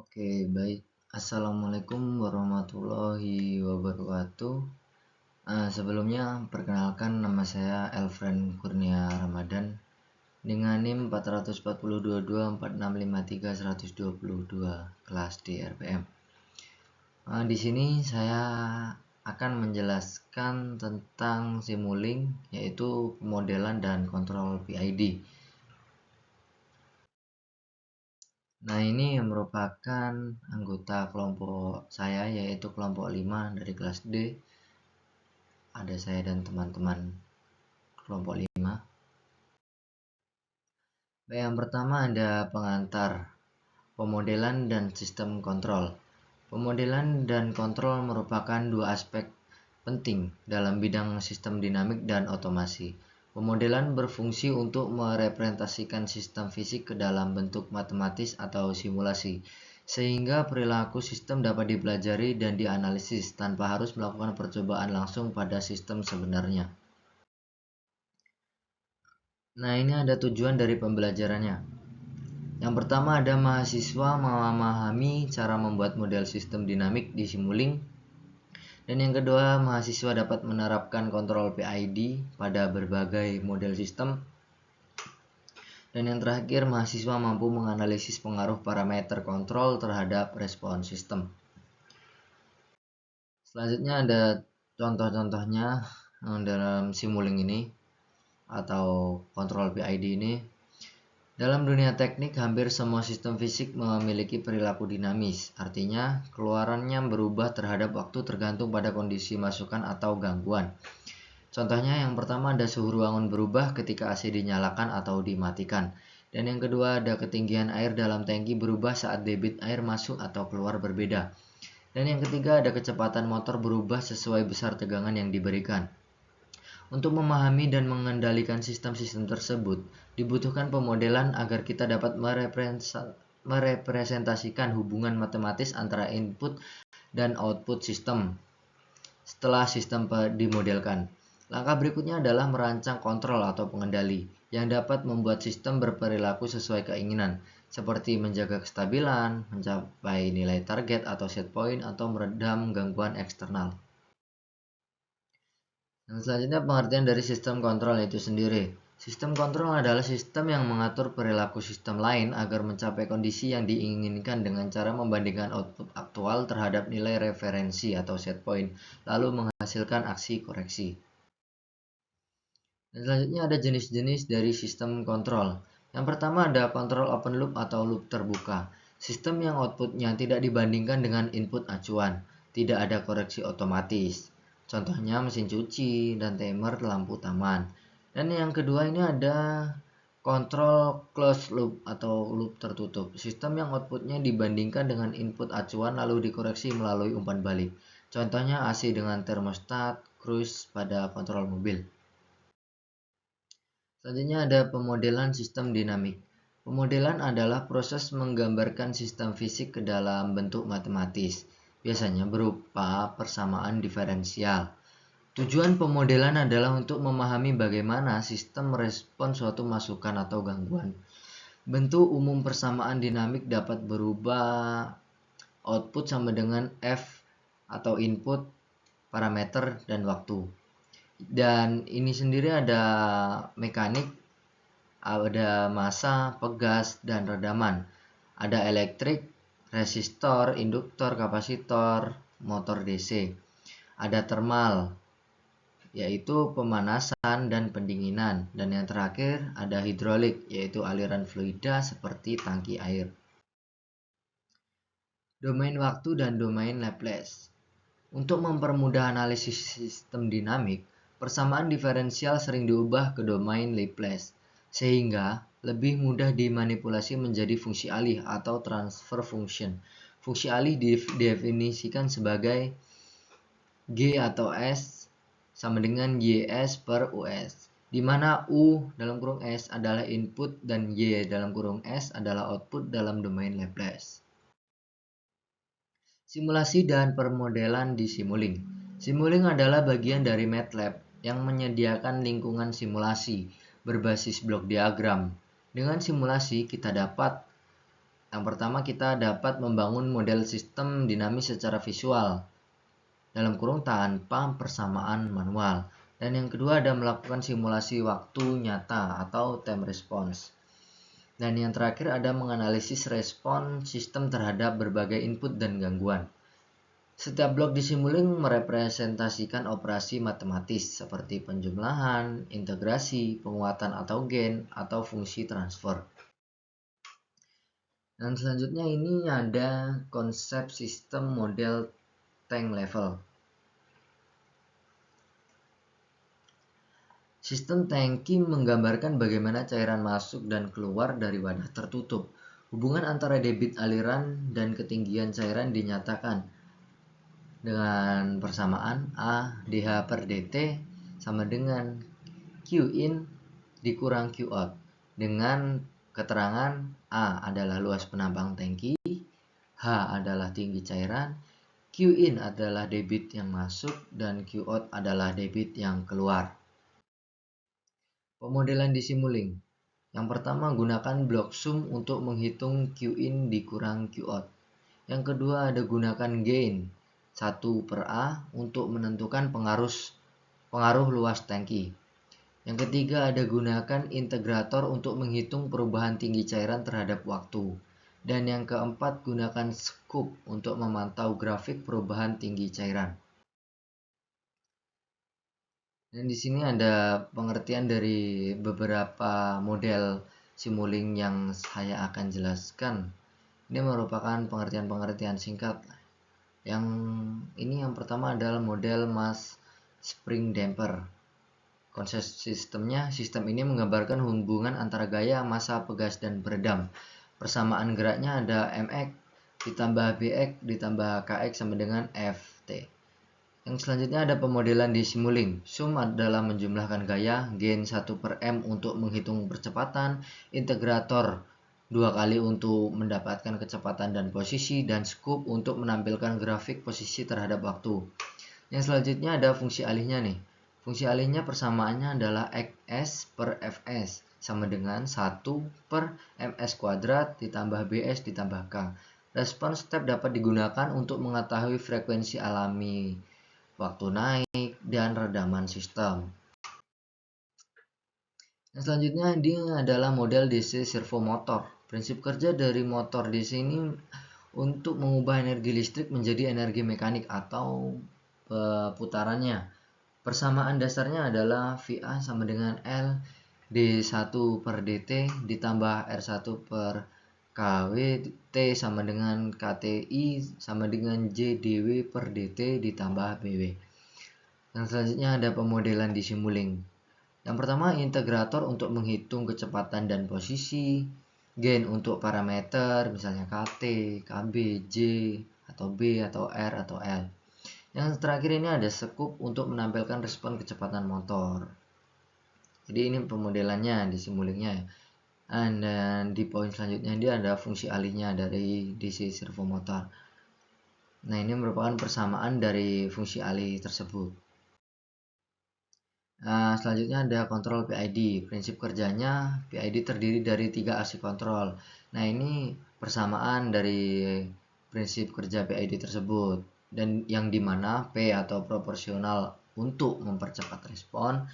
Oke, baik. Assalamualaikum warahmatullahi wabarakatuh. Sebelumnya, perkenalkan nama saya Elfren Kurnia Ramadan dengan NIM 44224653122 kelas di RPM. Di sini saya akan menjelaskan tentang Simulink, yaitu pemodelan dan kontrol PID. Nah, ini merupakan anggota kelompok saya, yaitu kelompok 5 dari kelas D. Ada saya dan teman-teman kelompok 5. Yang pertama ada pengantar, pemodelan dan sistem kontrol. Pemodelan dan kontrol merupakan dua aspek penting dalam bidang sistem dinamik dan otomasi. Pemodelan berfungsi untuk merepresentasikan sistem fisik ke dalam bentuk matematis atau simulasi, sehingga perilaku sistem dapat dipelajari dan dianalisis tanpa harus melakukan percobaan langsung pada sistem sebenarnya. Nah, ini ada tujuan dari pembelajarannya. Yang pertama ada mahasiswa memahami cara membuat model sistem dinamik di Simulink. Dan yang kedua, mahasiswa dapat menerapkan kontrol PID pada berbagai model sistem. Dan yang terakhir, mahasiswa mampu menganalisis pengaruh parameter kontrol terhadap respon sistem. Selanjutnya ada contoh-contohnya dalam Simulink ini atau kontrol PID ini. Dalam dunia teknik, hampir semua sistem fisik memiliki perilaku dinamis. Artinya, keluarannya berubah terhadap waktu tergantung pada kondisi masukan atau gangguan. Contohnya yang pertama ada suhu ruangan berubah ketika AC dinyalakan atau dimatikan. Dan yang kedua ada ketinggian air dalam tangki berubah saat debit air masuk atau keluar berbeda. Dan yang ketiga ada kecepatan motor berubah sesuai besar tegangan yang diberikan. Untuk memahami dan mengendalikan sistem-sistem tersebut, dibutuhkan pemodelan agar kita dapat merepresentasikan hubungan matematis antara input dan output sistem setelah sistem dimodelkan. Langkah berikutnya adalah merancang kontrol atau pengendali yang dapat membuat sistem berperilaku sesuai keinginan, seperti menjaga kestabilan, mencapai nilai target atau set point, atau meredam gangguan eksternal. Dan selanjutnya pengertian dari sistem kontrol itu sendiri. Sistem kontrol adalah sistem yang mengatur perilaku sistem lain agar mencapai kondisi yang diinginkan dengan cara membandingkan output aktual terhadap nilai referensi atau set point, lalu menghasilkan aksi koreksi. Dan selanjutnya ada jenis-jenis dari sistem kontrol. Yang pertama ada kontrol open loop atau loop terbuka. Sistem yang outputnya tidak dibandingkan dengan input acuan, tidak ada koreksi otomatis. Contohnya mesin cuci dan timer lampu taman. Dan yang kedua ini ada kontrol closed loop atau loop tertutup. Sistem yang outputnya dibandingkan dengan input acuan lalu dikoreksi melalui umpan balik. Contohnya AC dengan termostat, cruise pada kontrol mobil. Selanjutnya ada pemodelan sistem dinamik. Pemodelan adalah proses menggambarkan sistem fisik ke dalam bentuk matematis, biasanya berupa persamaan diferensial. Tujuan pemodelan adalah untuk memahami bagaimana sistem merespon suatu masukan atau gangguan. Bentuk umum persamaan dinamik dapat berubah output sama dengan F atau input, parameter, dan waktu. Dan ini sendiri ada mekanik, ada massa, pegas, dan redaman. Ada elektrik, resistor, induktor, kapasitor, motor DC. Ada thermal, yaitu pemanasan dan pendinginan. Dan yang terakhir ada hidrolik, yaitu aliran fluida seperti tangki air. Domain waktu dan domain Laplace. Untuk mempermudah analisis sistem dinamik, persamaan diferensial sering diubah ke domain Laplace, sehingga lebih mudah dimanipulasi menjadi fungsi alih atau transfer function. Fungsi alih didefinisikan sebagai G atau S sama dengan YS per US, di mana U dalam kurung S adalah input dan Y dalam kurung S adalah output dalam domain Laplace. Simulasi dan permodelan di Simulink. Simulink adalah bagian dari MATLAB yang menyediakan lingkungan simulasi berbasis blok diagram. Dengan simulasi, kita dapat Yang pertama, kita dapat membangun model sistem dinamis secara visual, dalam kurung tanpa persamaan manual. Dan yang kedua ada melakukan simulasi waktu nyata atau time response. Dan yang terakhir ada menganalisis respon sistem terhadap berbagai input dan gangguan. Setiap blok di Simulink merepresentasikan operasi matematis seperti penjumlahan, integrasi, penguatan atau gain, atau fungsi transfer. Dan selanjutnya ini ada konsep sistem model tank level. Sistem tangki menggambarkan bagaimana cairan masuk dan keluar dari wadah tertutup. Hubungan antara debit aliran dan ketinggian cairan dinyatakan dengan persamaan A dH per dt sama dengan Q in dikurang Q out, dengan keterangan A adalah luas penampang tangki, H adalah tinggi cairan, Q in adalah debit yang masuk, dan Q out adalah debit yang keluar. Pemodelan di Simulink. Yang pertama, gunakan blok sum untuk menghitung Q in dikurang Q out. Yang kedua, ada gunakan gain 1 per A untuk menentukan pengaruh luas tangki. Yang ketiga, ada gunakan integrator untuk menghitung perubahan tinggi cairan terhadap waktu. Dan yang keempat, gunakan scoop untuk memantau grafik perubahan tinggi cairan. Dan di sini ada pengertian dari beberapa model Simulink yang saya akan jelaskan. Ini merupakan pengertian-pengertian singkat. Yang pertama adalah model mass spring damper. Konsep sistem ini menggambarkan hubungan antara gaya, massa, pegas, dan peredam. Persamaan geraknya ada mx ditambah bx ditambah kx sama dengan ft. Yang selanjutnya ada pemodelan di Simulink. Sum adalah menjumlahkan gaya, gain 1 per m untuk menghitung percepatan, integrator 2 kali untuk mendapatkan kecepatan dan posisi, dan scoop untuk menampilkan grafik posisi terhadap waktu. Yang selanjutnya ada fungsi alihnya nih. Fungsi alihnya persamaannya adalah xs per fs sama dengan 1 per ms kuadrat ditambah bs ditambah k. Respon step dapat digunakan untuk mengetahui frekuensi alami, waktu naik, dan redaman sistem. Yang selanjutnya dia adalah model DC servo motor. Prinsip kerja dari motor DC ini untuk mengubah energi listrik menjadi energi mekanik atau putarannya. Persamaan dasarnya adalah VA sama dengan L D1 per DT ditambah R1 per KW T sama dengan KTI sama dengan JDW per DT ditambah BW. Yang selanjutnya ada pemodelan di Simulink. Yang pertama, integrator untuk menghitung kecepatan dan posisi, gain untuk parameter misalnya KT, KB, J, atau B, atau R, atau L. Yang terakhir ini ada scoop untuk menampilkan respon kecepatan motor. Jadi ini pemodelannya di Simulinknya. Dan di poin selanjutnya dia ada fungsi alihnya dari DC servo motor. Nah, ini merupakan persamaan dari fungsi alih tersebut. Nah, selanjutnya ada kontrol PID. Prinsip kerjanya PID terdiri dari 3 aksi kontrol. Nah, ini persamaan dari prinsip kerja PID tersebut. Dan yang dimana P atau proporsional untuk mempercepat respon,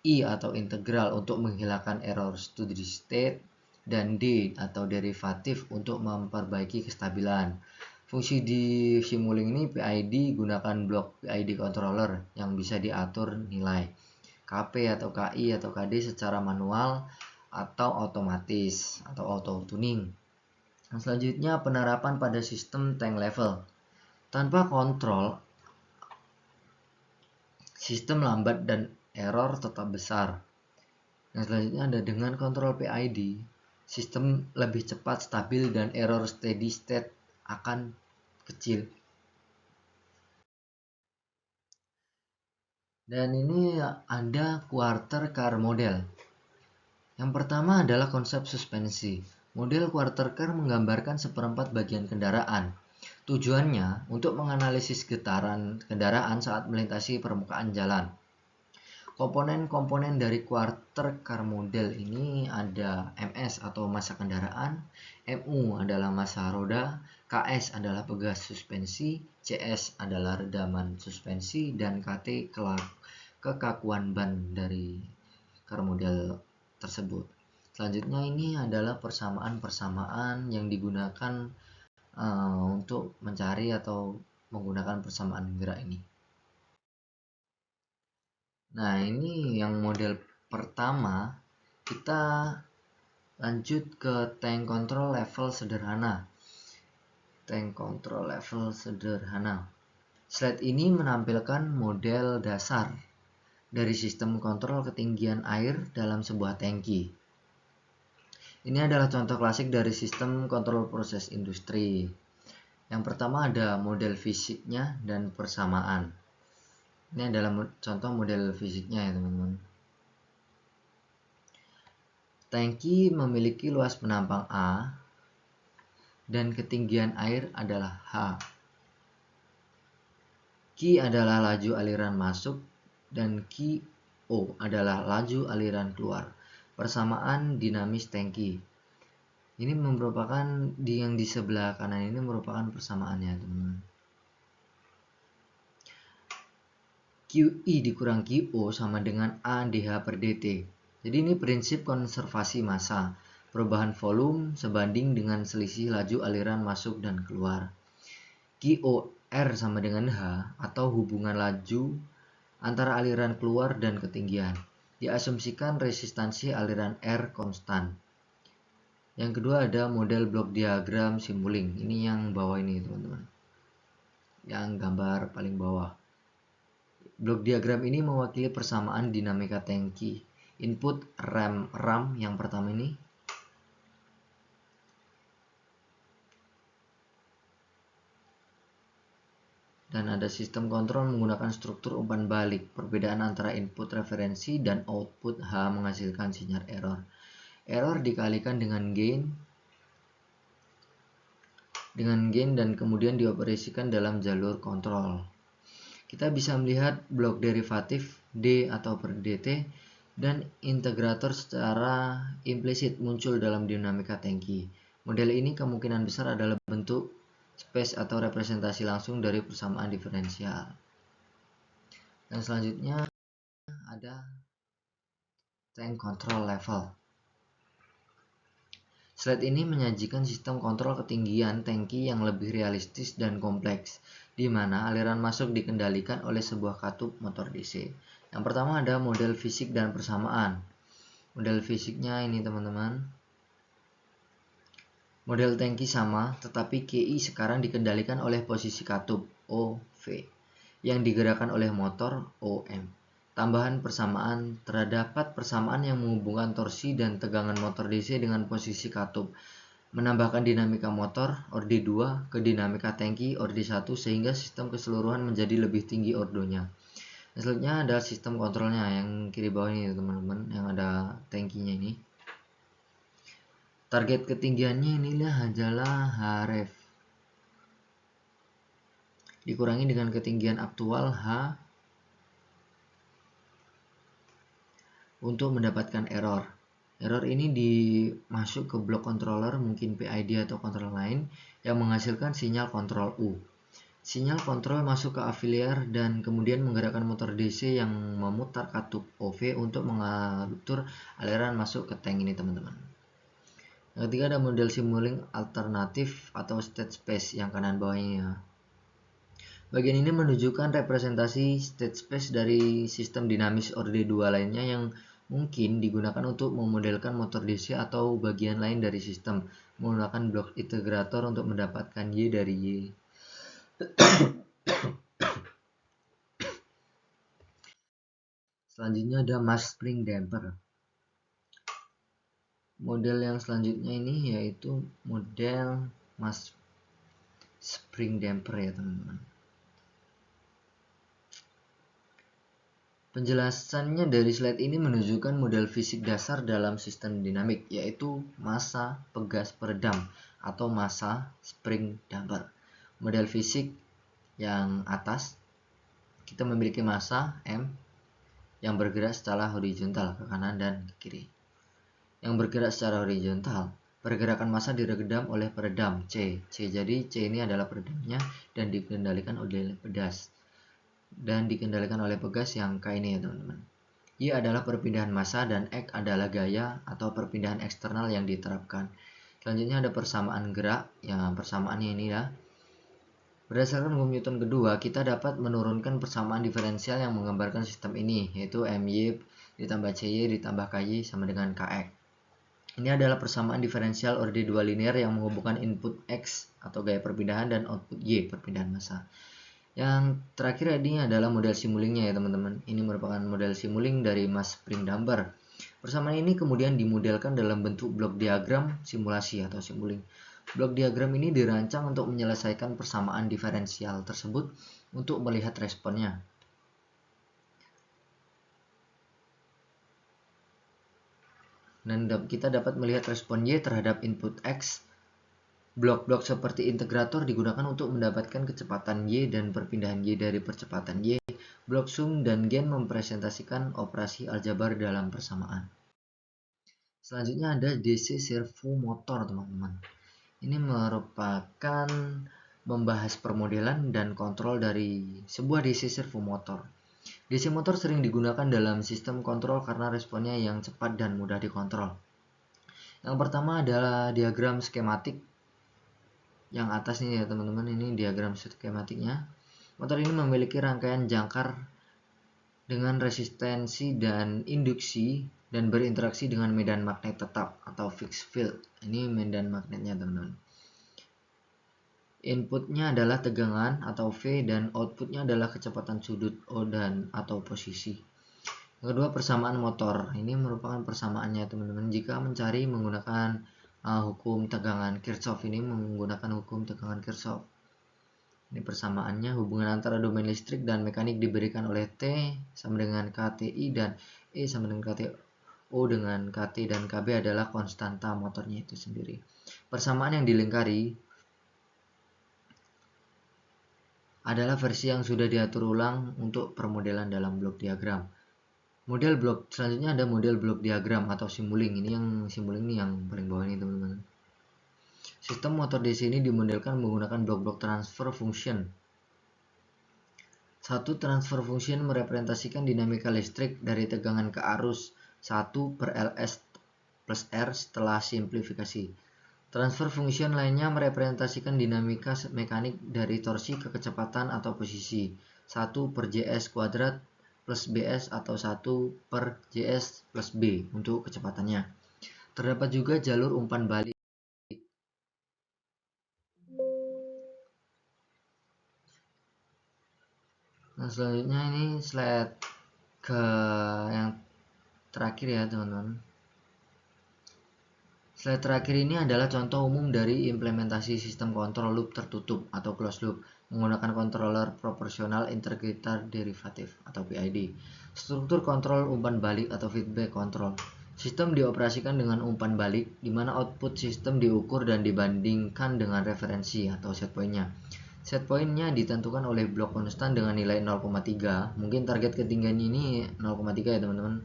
I atau integral untuk menghilangkan error steady state, dan D atau derivatif untuk memperbaiki kestabilan. Fungsi di Simulink ini PID gunakan blok PID controller yang bisa diatur nilai KP atau KI atau KD secara manual atau otomatis atau auto tuning. Yang selanjutnya penerapan pada sistem tank level. Tanpa kontrol, sistem lambat dan error tetap besar. Yang selanjutnya ada dengan kontrol PID, sistem lebih cepat, stabil, dan error steady state akan kecil. Dan ini ada quarter car model. Yang pertama adalah konsep suspensi. Model quarter car menggambarkan seperempat bagian kendaraan. Tujuannya untuk menganalisis getaran kendaraan saat melintasi permukaan jalan. Komponen-komponen dari quarter car model ini ada MS atau massa kendaraan, MU adalah massa roda, KS adalah pegas suspensi, CS adalah redaman suspensi, dan KT kekakuan ban dari car model tersebut. Selanjutnya ini adalah persamaan-persamaan yang digunakan untuk mencari atau menggunakan persamaan gerak ini. Nah, ini yang model pertama. Kita lanjut ke tank control level sederhana. Tank control level sederhana. Slide ini menampilkan model dasar dari sistem kontrol ketinggian air dalam sebuah tangki. Ini adalah contoh klasik dari sistem kontrol proses industri. Yang pertama ada model fisiknya dan persamaan. Ini adalah contoh model fisiknya ya teman-teman. Tangki memiliki luas penampang A dan ketinggian air adalah H. Q adalah laju aliran masuk dan QO adalah laju aliran keluar. Persamaan dinamis tangki. Ini merupakan yang di sebelah kanan ini merupakan persamaannya teman-teman. QI dikurang QO sama dengan A dH per dt. Jadi ini prinsip konservasi massa. Perubahan volume sebanding dengan selisih laju aliran masuk dan keluar. QOR sama dengan H atau hubungan laju antara aliran keluar dan ketinggian. Diasumsikan resistansi aliran R konstan. Yang kedua ada model blok diagram Simulink. Ini yang bawah ini teman-teman. Yang gambar paling bawah. Blok diagram ini mewakili persamaan dinamika tangki. Input RAM yang pertama ini. Dan ada sistem kontrol menggunakan struktur umpan balik. Perbedaan antara input referensi dan output H menghasilkan sinyal error. Error dikalikan dengan gain dan kemudian dioperasikan dalam jalur kontrol. Kita bisa melihat blok derivatif D atau per dt dan integrator secara implisit muncul dalam dinamika tangki. Model ini kemungkinan besar adalah bentuk space atau representasi langsung dari persamaan diferensial. Dan selanjutnya ada tank control level. Slide ini menyajikan sistem kontrol ketinggian tangki yang lebih realistis dan kompleks, di mana aliran masuk dikendalikan oleh sebuah katup motor DC. Yang pertama ada model fisik dan persamaan. Model fisiknya ini teman-teman. Model tangki sama, tetapi KI sekarang dikendalikan oleh posisi katup OV yang digerakkan oleh motor OM. Tambahan persamaan, terdapat persamaan yang menghubungkan torsi dan tegangan motor DC dengan posisi katup, menambahkan dinamika motor orde 2 ke dinamika tangki orde 1 sehingga sistem keseluruhan menjadi lebih tinggi ordonya. Selanjutnya ada sistem kontrolnya yang kiri bawah ini teman-teman, yang ada tangkinya ini. Target ketinggiannya inilah adalah Href dikurangi dengan ketinggian aktual H untuk mendapatkan error. Error ini dimasuk ke blok controller, mungkin PID atau kontrol lain, yang menghasilkan sinyal kontrol U. Sinyal kontrol masuk ke afiliar dan kemudian menggerakkan motor DC yang memutar katup OV untuk mengatur aliran masuk ke tank ini teman-teman. Yang ketiga ada model Simulink alternatif atau state space yang kanan bawahnya. Bagian ini menunjukkan representasi state space dari sistem dinamis orde 2 lainnya yang mungkin digunakan untuk memodelkan motor DC atau bagian lain dari sistem menggunakan blok integrator untuk mendapatkan Y dari Y. Selanjutnya ada mass spring damper. Model yang selanjutnya ini yaitu model mass spring damper ya teman-teman. Penjelasannya dari slide ini menunjukkan model fisik dasar dalam sistem dinamik, yaitu massa pegas peredam atau massa spring damper. Model fisik yang atas, kita memiliki massa M, yang bergerak secara horizontal ke kanan dan ke kiri. Yang bergerak secara horizontal, pergerakan massa diredam oleh peredam C. Jadi C ini adalah peredamnya dan dikendalikan oleh pegas. Yang K ini ya teman-teman. Y adalah perpindahan massa dan X adalah gaya atau perpindahan eksternal yang diterapkan. Selanjutnya ada persamaan gerak. Yang persamaannya ini ya. Berdasarkan hukum Newton kedua, kita dapat menurunkan persamaan diferensial yang menggambarkan sistem ini, yaitu MY ditambah CY ditambah KY sama dengan KX. Ini adalah persamaan diferensial orde 2 linear yang menghubungkan input X atau gaya perpindahan dan output Y perpindahan massa. Yang terakhir ini adalah model simulingnya ya teman-teman. Ini merupakan model simuling dari Mas Springdamber. Persamaan ini kemudian dimodelkan dalam bentuk blok diagram simulasi atau simuling. Blok diagram ini dirancang untuk menyelesaikan persamaan diferensial tersebut untuk melihat responnya. Dan kita dapat melihat respon Y terhadap input X. Blok-blok seperti integrator digunakan untuk mendapatkan kecepatan Y dan perpindahan Y dari percepatan Y. Blok sum dan gen mempresentasikan operasi aljabar dalam persamaan. Selanjutnya ada DC servo motor teman-teman. Ini merupakan membahas permodelan dan kontrol dari sebuah DC servo motor. DC motor sering digunakan dalam sistem kontrol karena responnya yang cepat dan mudah dikontrol. Yang pertama adalah diagram skematik. Yang atas ini ya teman-teman, ini diagram skematiknya. Motor ini memiliki rangkaian jangkar dengan resistensi dan induksi dan berinteraksi dengan medan magnet tetap atau fixed field. Ini medan magnetnya teman-teman. Inputnya adalah tegangan atau V dan outputnya adalah kecepatan sudut O dan atau posisi. Yang kedua persamaan motor. Ini merupakan persamaannya teman-teman. Jika mencari menggunakan hukum tegangan Kirchhoff, ini menggunakan hukum tegangan Kirchhoff. Ini persamaannya, hubungan antara domain listrik dan mekanik diberikan oleh T sama dengan KTI dan E sama dengan KTO dengan KT dan KB adalah konstanta motornya itu sendiri. Persamaan yang dilingkari adalah versi yang sudah diatur ulang untuk permodelan dalam blok diagram. Model blok selanjutnya ada model blok diagram atau simuling. Ini yang simuling ini yang paling bawah ini teman-teman. Sistem motor DC ini dimodelkan menggunakan blok-blok transfer function. Satu transfer function merepresentasikan dinamika listrik dari tegangan ke arus 1 per Ls plus R setelah simplifikasi. Transfer function lainnya merepresentasikan dinamika mekanik dari torsi ke kecepatan atau posisi 1 per Js kuadrat plus Bs atau 1 per Js plus B untuk kecepatannya. Terdapat juga jalur umpan balik. Nah selanjutnya ini slide ke yang terakhir ya teman-teman. Slide terakhir ini adalah contoh umum dari implementasi sistem kontrol loop tertutup atau closed loop menggunakan controller proportional integrator derivative atau PID. Struktur kontrol umpan balik atau feedback control. Sistem dioperasikan dengan umpan balik di mana output sistem diukur dan dibandingkan dengan referensi atau set point-nya. Set point-nya ditentukan oleh blok konstan dengan nilai 0,3. Mungkin target ketinggian ini 0,3 ya teman-teman.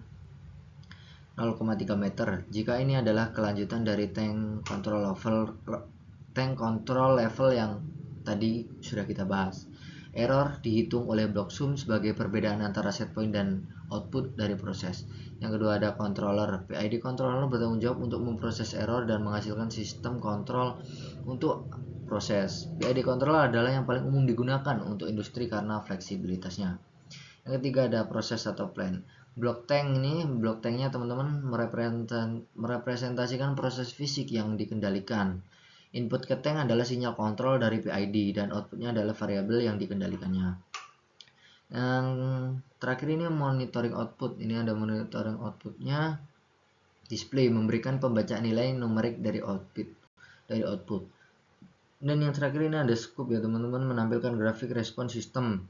0,3 meter. Jika ini adalah kelanjutan dari tank control level yang tadi sudah kita bahas. Error dihitung oleh blok sum sebagai perbedaan antara set point dan output dari proses. Yang kedua ada controller. PID controller bertanggung jawab untuk memproses error dan menghasilkan sistem kontrol untuk proses. PID controller adalah yang paling umum digunakan untuk industri karena fleksibilitasnya. Yang ketiga ada proses atau plan. Blok tanknya teman-teman merepresentasikan proses fisik yang dikendalikan. Input ke tank adalah sinyal kontrol dari PID dan outputnya adalah variabel yang dikendalikannya. Yang terakhir ini monitoring output. Ini ada monitoring outputnya. Display memberikan pembacaan nilai numerik dari output. Dan yang terakhir ini ada scope ya teman-teman, menampilkan grafik respon sistem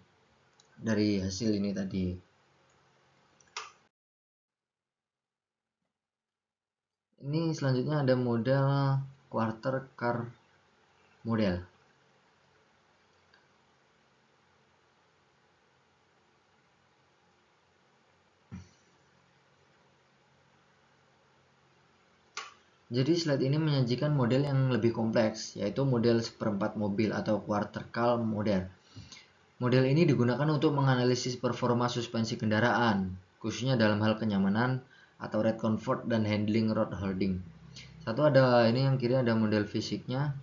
dari hasil ini tadi. Ini selanjutnya ada model quarter car model. Jadi slide ini menyajikan model yang lebih kompleks, yaitu model seperempat mobil atau quarter cal model. Model ini digunakan untuk menganalisis performa suspensi kendaraan, khususnya dalam hal kenyamanan atau ride comfort dan handling road holding. Satu ada ini yang kiri ada model fisiknya.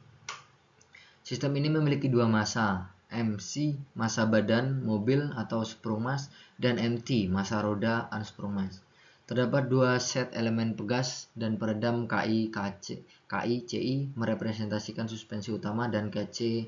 Sistem ini memiliki dua massa, MC massa badan mobil atau sprung mass dan MT massa roda unsprung mass. Terdapat dua set elemen pegas dan peredam KI, CI merepresentasikan suspensi utama dan KC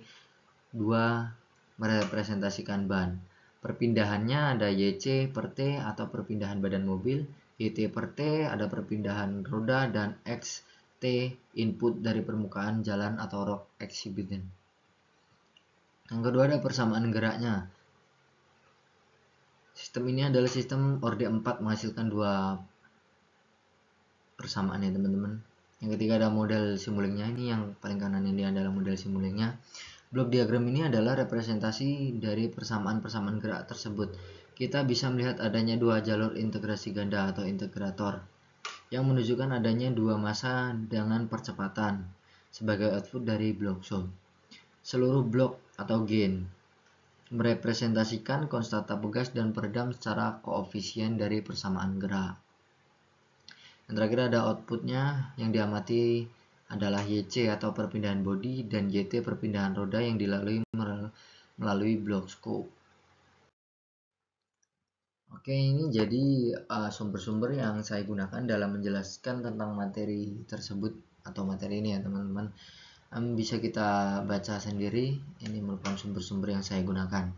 2 merepresentasikan ban. Perpindahannya ada YC per T atau perpindahan badan mobil, YT per T ada perpindahan roda, dan XT input dari permukaan jalan atau road exhibition. Yang kedua ada persamaan geraknya. Sistem ini adalah sistem orde 4 menghasilkan dua persamaan ya teman-teman. Yang ketiga ada model simulingnya. Ini yang paling kanan ini adalah model simulingnya. Blok diagram ini adalah representasi dari persamaan-persamaan gerak tersebut. Kita bisa melihat adanya dua jalur integrasi ganda atau integrator yang menunjukkan adanya dua massa dengan percepatan sebagai output dari blok zone. Seluruh blok atau gain merepresentasikan konstanta pegas dan peredam secara koefisien dari persamaan gerak. Yang terakhir ada outputnya yang diamati adalah YC atau perpindahan bodi dan YT perpindahan roda yang dilalui melalui blok scope. Oke, ini jadi sumber-sumber yang saya gunakan dalam menjelaskan tentang materi tersebut atau materi ini ya teman-teman. Bisa kita baca sendiri, ini merupakan sumber-sumber yang saya gunakan.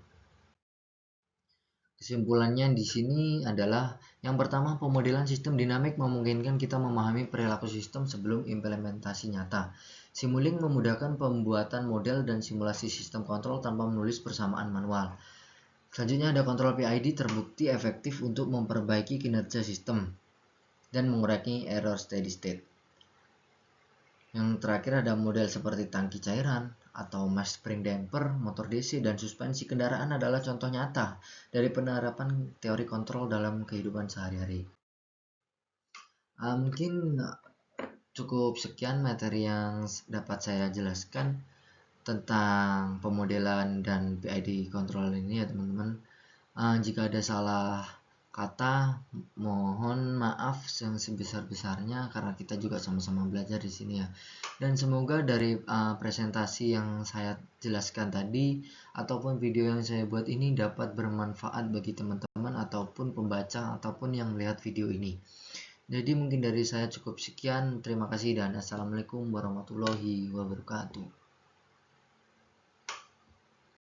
Kesimpulannya di sini adalah yang pertama, pemodelan sistem dinamik memungkinkan kita memahami perilaku sistem sebelum implementasi nyata. Simuling memudahkan pembuatan model dan simulasi sistem kontrol tanpa menulis persamaan manual. Selanjutnya ada kontrol PID terbukti efektif untuk memperbaiki kinerja sistem dan mengurangi error steady state. Yang terakhir ada model seperti tangki cairan atau mass spring damper, motor DC, dan suspensi kendaraan adalah contoh nyata dari penerapan teori kontrol dalam kehidupan sehari-hari. Mungkin cukup sekian materi yang dapat saya jelaskan tentang pemodelan dan PID control ini ya teman-teman. Jika ada salah kata, mohon maaf yang sebesar-besarnya karena kita juga sama-sama belajar di sini ya. Dan semoga dari presentasi yang saya jelaskan tadi ataupun video yang saya buat ini dapat bermanfaat bagi teman-teman ataupun pembaca ataupun yang melihat video ini. Jadi mungkin dari saya cukup sekian. Terima kasih dan assalamualaikum warahmatullahi wabarakatuh.